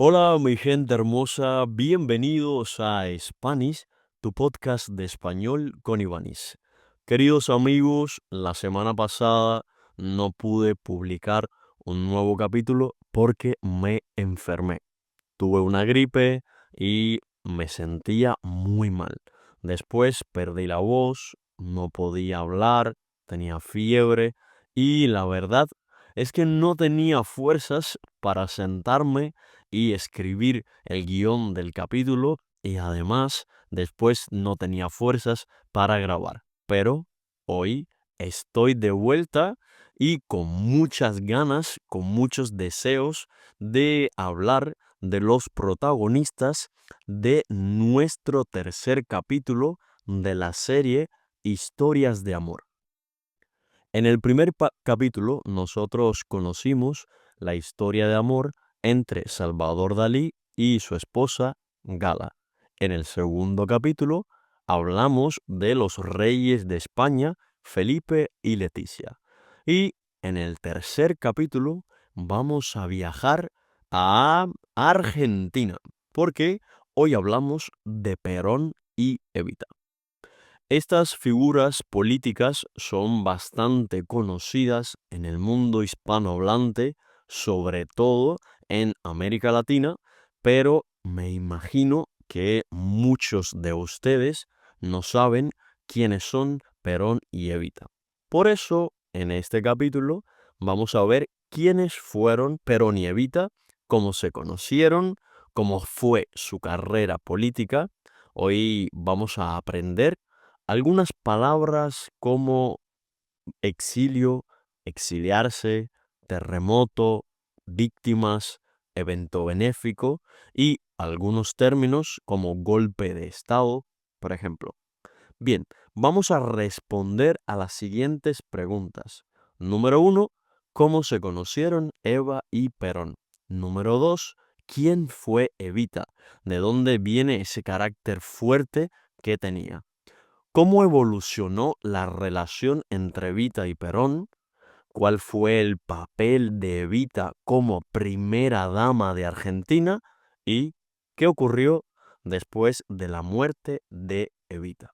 Hola, mi gente hermosa, bienvenidos a Spanish, tu podcast de español con Ivanis. Queridos amigos, la semana pasada no pude publicar un nuevo capítulo porque me enfermé. Tuve una gripe y me sentía muy mal. Después perdí la voz, no podía hablar, tenía fiebre y la verdad es que no tenía fuerzas para sentarme y escribir el guión del capítulo y además después no tenía fuerzas para grabar. Pero hoy estoy de vuelta y con muchas ganas, con muchos deseos de hablar de los protagonistas de nuestro tercer capítulo de la serie Historias de Amor. En el primer capítulo nosotros conocimos la historia de amor entre Salvador Dalí y su esposa Gala. En el segundo capítulo hablamos de los reyes de España, Felipe y Leticia. Y en el tercer capítulo vamos a viajar a Argentina, porque hoy hablamos de Perón y Evita. Estas figuras políticas son bastante conocidas en el mundo hispanohablante, sobre todo en América Latina, pero me imagino que muchos de ustedes no saben quiénes son Perón y Evita. Por eso, en este capítulo, vamos a ver quiénes fueron Perón y Evita, cómo se conocieron, cómo fue su carrera política. Hoy vamos a aprender algunas palabras como exilio, exiliarse, terremoto, víctimas, evento benéfico y algunos términos como golpe de estado, por ejemplo. Bien, vamos a responder a las siguientes preguntas. Número uno, ¿cómo se conocieron Eva y Perón? Número dos, ¿quién fue Evita? ¿De dónde viene ese carácter fuerte que tenía? ¿Cómo evolucionó la relación entre Evita y Perón? ¿Cuál fue el papel de Evita como primera dama de Argentina? ¿Y qué ocurrió después de la muerte de Evita?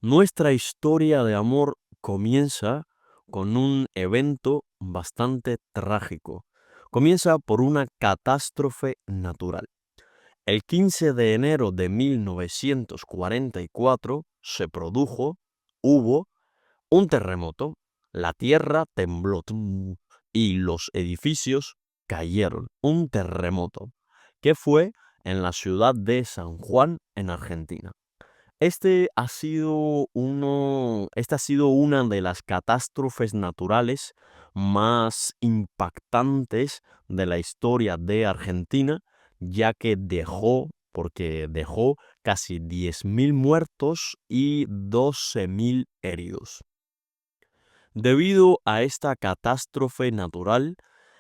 Nuestra historia de amor comienza con un evento bastante trágico. Comienza por una catástrofe natural. El 15 de enero de 1944 hubo un terremoto, la tierra tembló y los edificios cayeron. Un terremoto que fue en la ciudad de San Juan, en Argentina. Esta ha sido una de las catástrofes naturales más impactantes de la historia de Argentina, ya que dejó casi 10.000 muertos y 12.000 heridos. Debido a esta catástrofe natural,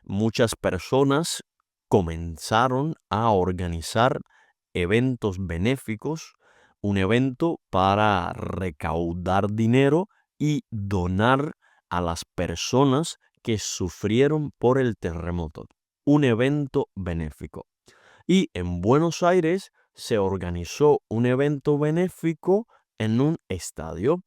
muchas personas comenzaron a organizar eventos benéficos, un evento para recaudar dinero y donar a las personas que sufrieron por el terremoto. Un evento benéfico. Y en Buenos Aires se organizó un evento benéfico en un estadio.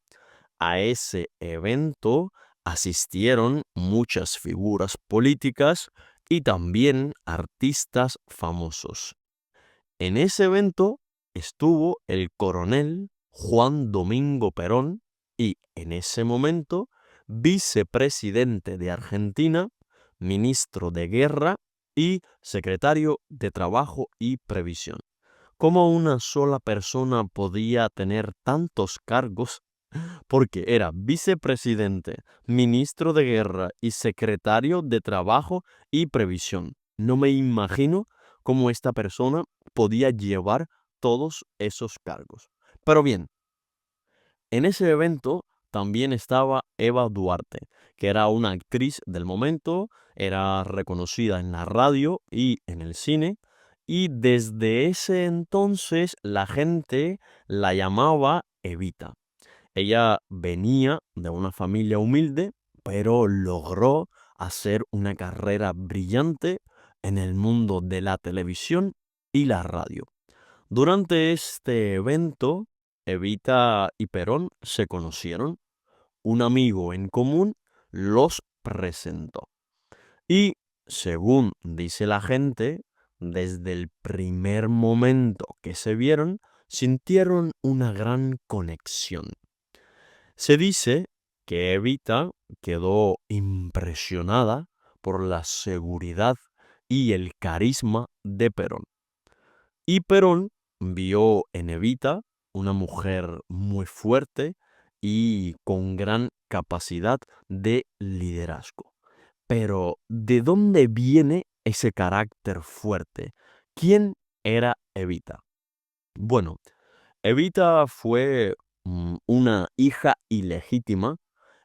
A ese evento asistieron muchas figuras políticas y también artistas famosos. En ese evento estuvo el coronel Juan Domingo Perón y en ese momento vicepresidente de Argentina, ministro de Guerra y secretario de Trabajo y Previsión. ¿Cómo una sola persona podía tener tantos cargos? Porque era vicepresidente, ministro de Guerra y secretario de Trabajo y Previsión. No me imagino cómo esta persona podía llevar todos esos cargos. Pero bien, en ese evento también estaba Eva Duarte, que era una actriz del momento, era reconocida en la radio y en el cine, y desde ese entonces la gente la llamaba Evita. Ella venía de una familia humilde, pero logró hacer una carrera brillante en el mundo de la televisión y la radio. Durante este evento, Evita y Perón se conocieron. Un amigo en común los presentó. Y, según dice la gente, desde el primer momento que se vieron, sintieron una gran conexión. Se dice que Evita quedó impresionada por la seguridad y el carisma de Perón. Y Perón vio en Evita una mujer muy fuerte y con gran capacidad de liderazgo. Pero, ¿de dónde viene ese carácter fuerte? ¿Quién era Evita? Bueno, Evita fue una hija ilegítima.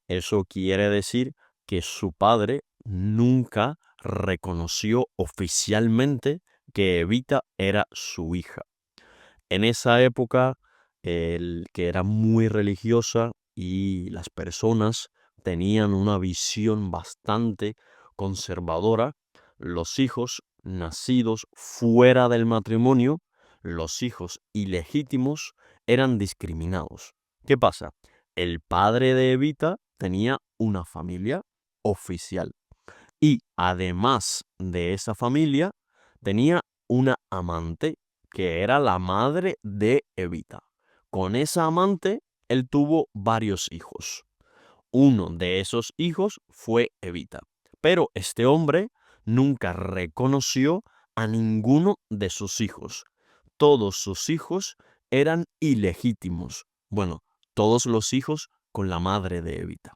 Eso quiere decir que su padre nunca reconoció oficialmente que Evita era su hija. En esa época, el que era muy religiosa y las personas tenían una visión bastante conservadora, los hijos nacidos fuera del matrimonio, los hijos ilegítimos, eran discriminados. ¿Qué pasa? El padre de Evita tenía una familia oficial y además de esa familia tenía una amante que era la madre de Evita. Con esa amante él tuvo varios hijos. Uno de esos hijos fue Evita. Pero este hombre nunca reconoció a ninguno de sus hijos. Todos sus hijos eran ilegítimos. Bueno, todos los hijos con la madre de Evita.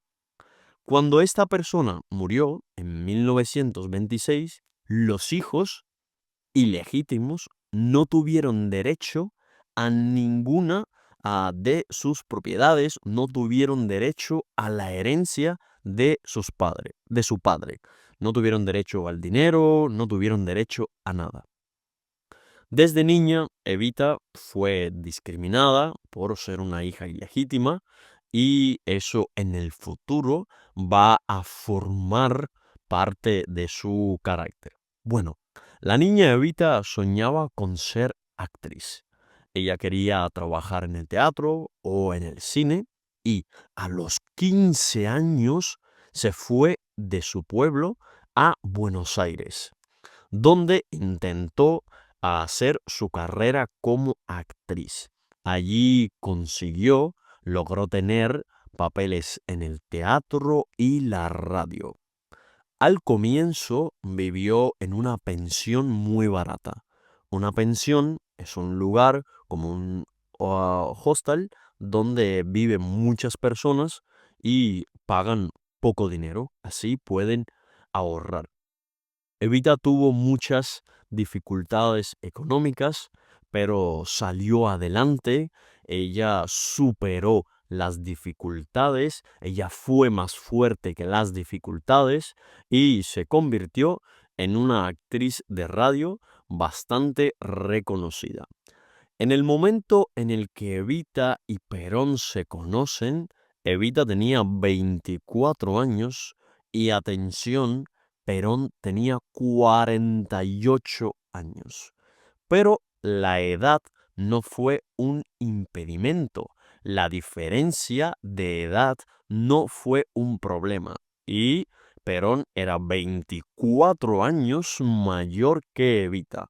Cuando esta persona murió en 1926, los hijos ilegítimos no tuvieron derecho a ninguna de sus propiedades, no tuvieron derecho a la herencia de de su padre. No tuvieron derecho al dinero, no tuvieron derecho a nada. Desde niña, Evita fue discriminada por ser una hija ilegítima y eso en el futuro va a formar parte de su carácter. Bueno, la niña Evita soñaba con ser actriz. Ella quería trabajar en el teatro o en el cine y a los 15 años se fue de su pueblo a Buenos Aires, donde intentó hacer su carrera como actriz. Allí logró tener papeles en el teatro y la radio. Al comienzo vivió en una pensión muy barata. Una pensión es un lugar como un hostel donde viven muchas personas y pagan poco dinero, así pueden ahorrar. Evita tuvo muchas dificultades económicas, pero salió adelante. Ella superó las dificultades, ella fue más fuerte que las dificultades y se convirtió en una actriz de radio bastante reconocida. En el momento en el que Evita y Perón se conocen, Evita tenía 24 años y atención, Perón tenía 48 años. Pero la edad no fue un impedimento. La diferencia de edad no fue un problema. Y Perón era 24 años mayor que Evita.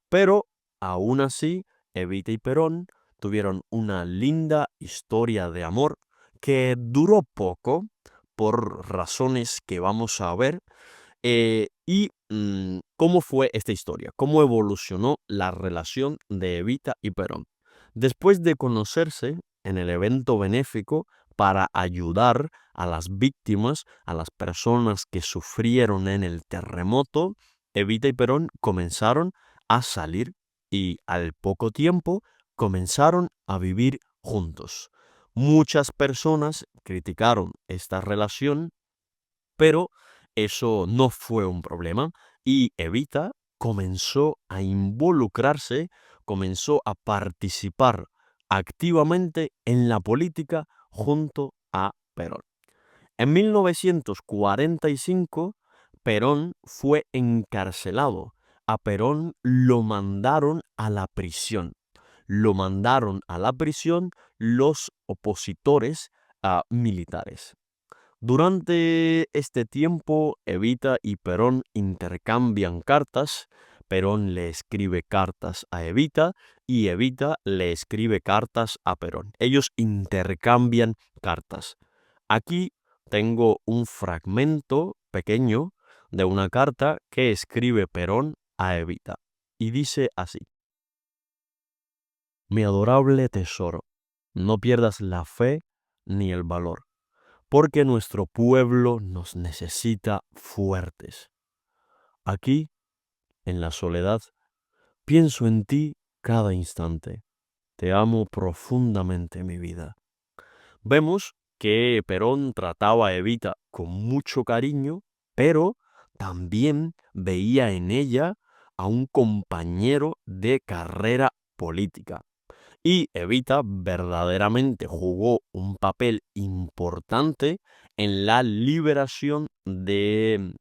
Pero aún así, Evita y Perón tuvieron una linda historia de amor que duró poco por razones que vamos a ver. ¿Cómo fue esta historia? ¿Cómo evolucionó la relación de Evita y Perón? Después de conocerse en el evento benéfico para ayudar a las víctimas, a las personas que sufrieron en el terremoto, Evita y Perón comenzaron a salir y al poco tiempo comenzaron a vivir juntos. Muchas personas criticaron esta relación, pero eso no fue un problema y Evita comenzó a involucrarse, comenzó a participar activamente en la política junto a Perón. En 1945, Perón fue encarcelado. A Perón lo mandaron a la prisión. Lo mandaron a la prisión los opositores militares. Durante este tiempo, Evita y Perón intercambian cartas. Perón le escribe cartas a Evita y Evita le escribe cartas a Perón. Ellos intercambian cartas. Aquí tengo un fragmento pequeño de una carta que escribe Perón a Evita. Y dice así: Mi adorable tesoro, no pierdas la fe ni el valor, porque nuestro pueblo nos necesita fuertes. Aquí, en la soledad, pienso en ti cada instante. Te amo profundamente, mi vida. Vemos que Perón trataba a Evita con mucho cariño, pero también veía en ella a un compañero de carrera política. Y Evita verdaderamente jugó un papel importante en la liberación de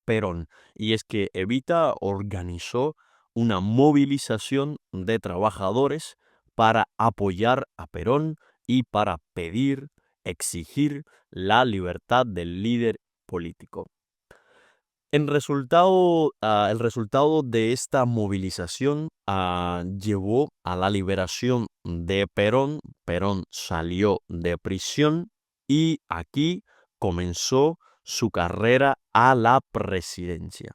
Perón. Y es que Evita organizó una movilización de trabajadores para apoyar a Perón y para pedir, exigir la libertad del líder político. El resultado de esta movilización llevó a la liberación de Perón. Perón salió de prisión y aquí comenzó su carrera a la presidencia.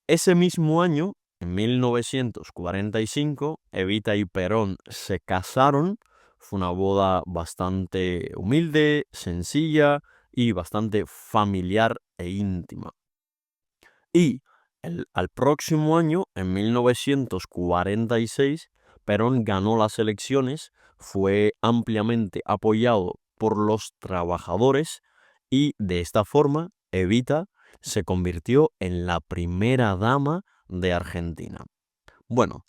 Ese mismo año, en 1945, Evita y Perón se casaron. Fue una boda bastante humilde, sencilla y bastante familiar e íntima. Y al próximo año, en 1946, Perón ganó las elecciones, fue ampliamente apoyado por los trabajadores y de esta forma Evita se convirtió en la primera dama de Argentina. Bueno,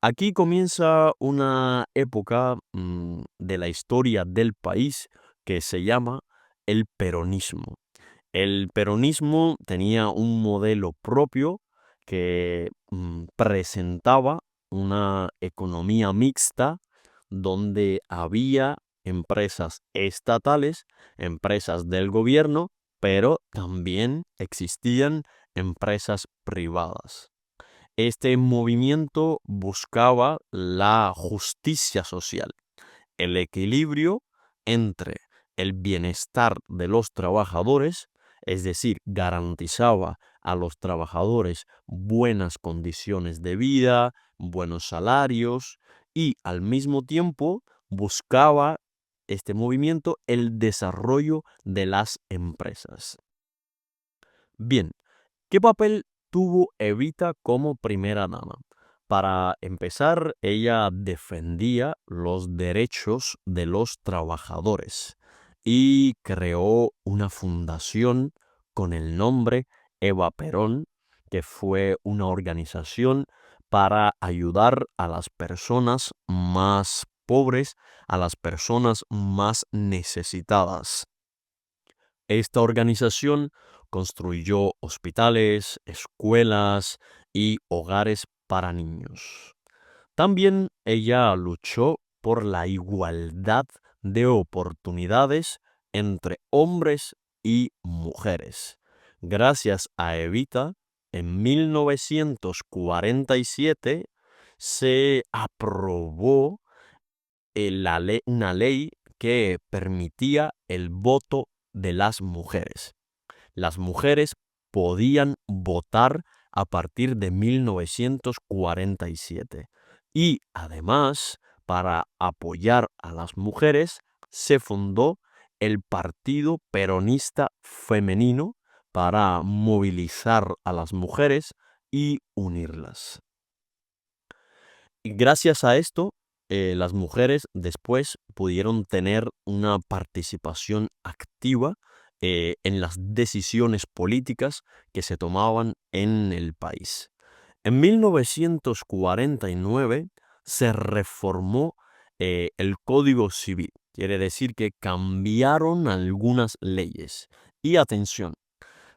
aquí comienza una época de la historia del país que se llama el peronismo. El peronismo tenía un modelo propio que presentaba una economía mixta donde había empresas estatales, empresas del gobierno, pero también existían empresas privadas. Este movimiento buscaba la justicia social, el equilibrio entre el bienestar de los trabajadores, es decir, garantizaba a los trabajadores buenas condiciones de vida, buenos salarios y al mismo tiempo buscaba este movimiento el desarrollo de las empresas. Bien, ¿qué papel tuvo Evita como primera dama? Para empezar, ella defendía los derechos de los trabajadores y creó una fundación con el nombre Eva Perón, que fue una organización para ayudar a las personas más pobres, a las personas más necesitadas. Esta organización construyó hospitales, escuelas y hogares para niños. También ella luchó por la igualdad de oportunidades entre hombres y mujeres. Gracias a Evita, en 1947 se aprobó una ley que permitía el voto de las mujeres. Las mujeres podían votar a partir de 1947. Y además, para apoyar a las mujeres, se fundó el Partido Peronista Femenino para movilizar a las mujeres y unirlas. Y gracias a esto, las mujeres después pudieron tener una participación activa en las decisiones políticas que se tomaban en el país. En 1949 se reformó el Código Civil, quiere decir que cambiaron algunas leyes. Y atención,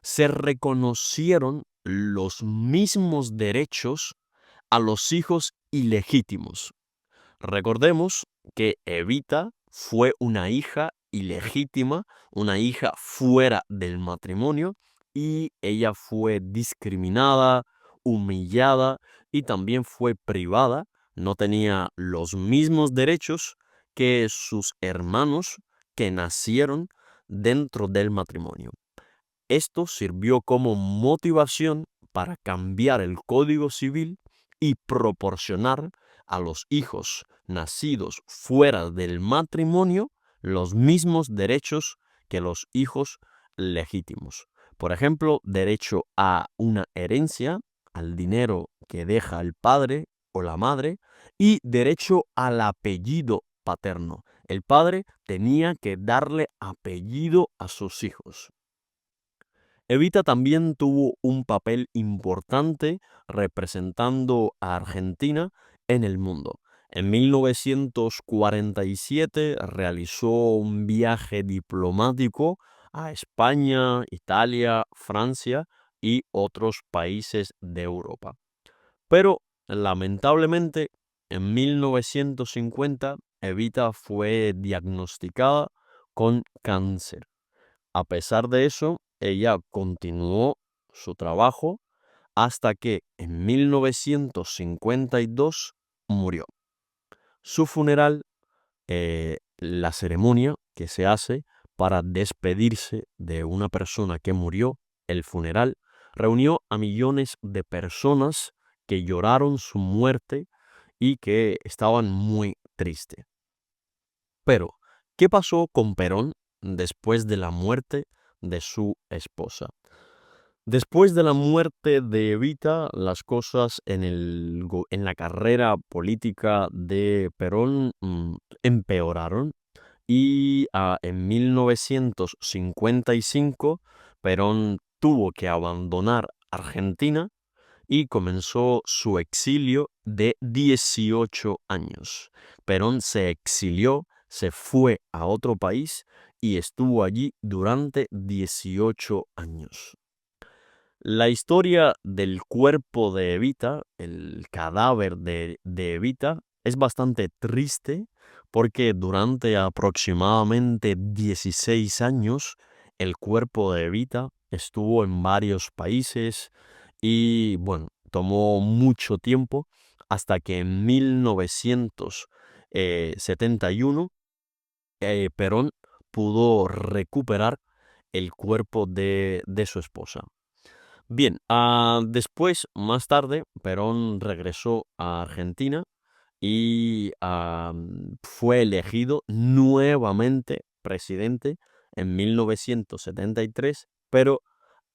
se reconocieron los mismos derechos a los hijos ilegítimos. Recordemos que Evita fue una hija ilegítima, una hija fuera del matrimonio, y ella fue discriminada, humillada y también fue privada. No tenía los mismos derechos que sus hermanos que nacieron dentro del matrimonio. Esto sirvió como motivación para cambiar el Código Civil y proporcionar a los hijos nacidos fuera del matrimonio los mismos derechos que los hijos legítimos. Por ejemplo, derecho a una herencia, al dinero que deja el padre o la madre, y derecho al apellido paterno. El padre tenía que darle apellido a sus hijos. Evita también tuvo un papel importante representando a Argentina en el mundo. En 1947 realizó un viaje diplomático a España, Italia, Francia y otros países de Europa. Pero lamentablemente en 1950 Evita fue diagnosticada con cáncer. A pesar de eso, ella continuó su trabajo hasta que en 1952 murió. Su funeral, la ceremonia que se hace para despedirse de una persona que murió, el funeral, reunió a millones de personas que lloraron su muerte y que estaban muy tristes. Pero, ¿qué pasó con Perón después de la muerte de su esposa? Después de la muerte de Evita, las cosas en la carrera política de Perón empeoraron y en 1955 Perón tuvo que abandonar Argentina y comenzó su exilio de 18 años. Perón se exilió, se fue a otro país y estuvo allí durante 18 años. La historia del cuerpo de Evita, el cadáver de Evita, es bastante triste porque durante aproximadamente 16 años el cuerpo de Evita estuvo en varios países y bueno, tomó mucho tiempo hasta que en 1971 Perón pudo recuperar el cuerpo de su esposa. Bien, después, más tarde, Perón regresó a Argentina y fue elegido nuevamente presidente en 1973, pero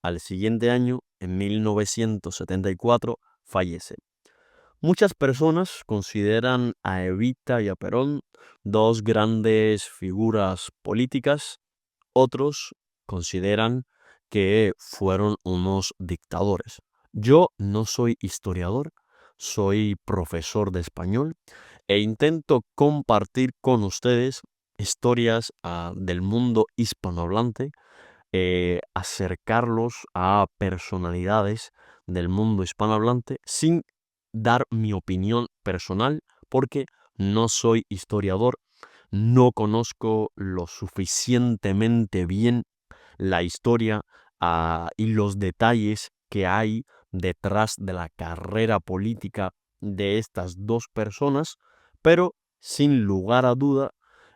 al siguiente año, en 1974, fallece. Muchas personas consideran a Evita y a Perón dos grandes figuras políticas. Otros consideran que fueron unos dictadores. Yo no soy historiador, soy profesor de español e intento compartir con ustedes historias del mundo hispanohablante, acercarlos a personalidades del mundo hispanohablante sin dar mi opinión personal porque no soy historiador, no conozco lo suficientemente bien la historia y los detalles que hay detrás de la carrera política de estas dos personas, pero sin lugar a duda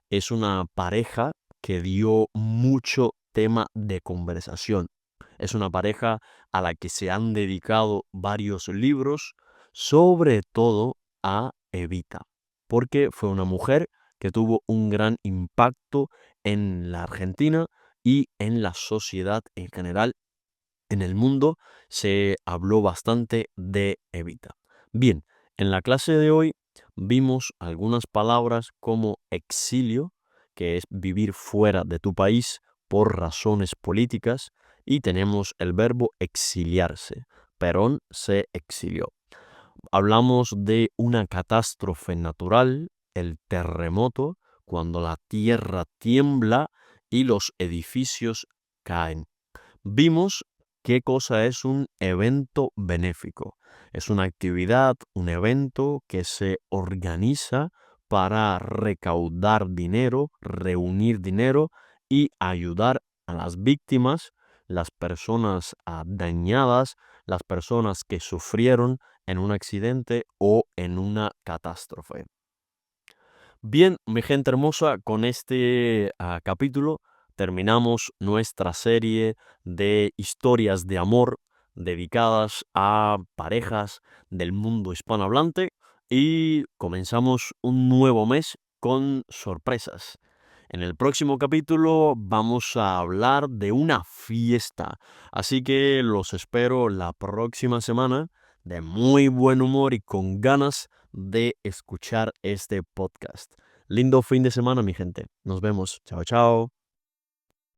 es una pareja que dio mucho tema de conversación. Es una pareja a la que se han dedicado varios libros, sobre todo a Evita, porque fue una mujer que tuvo un gran impacto en la Argentina y en la sociedad en general. En el mundo se habló bastante de Evita. Bien, en la clase de hoy vimos algunas palabras como exilio, que es vivir fuera de tu país por razones políticas, y tenemos el verbo exiliarse. Perón se exilió. Hablamos de una catástrofe natural, el terremoto, cuando la tierra tiembla y los edificios caen. Vimos ¿Qué cosa es un evento benéfico? Es una actividad, un evento que se organiza para recaudar dinero, reunir dinero y ayudar a las víctimas, las personas dañadas, las personas que sufrieron en un accidente o en una catástrofe. Bien, mi gente hermosa, con este capítulo terminamos nuestra serie de historias de amor dedicadas a parejas del mundo hispanohablante y comenzamos un nuevo mes con sorpresas. En el próximo capítulo vamos a hablar de una fiesta, así que los espero la próxima semana de muy buen humor y con ganas de escuchar este podcast. Lindo fin de semana, mi gente. Nos vemos. Chao, chao.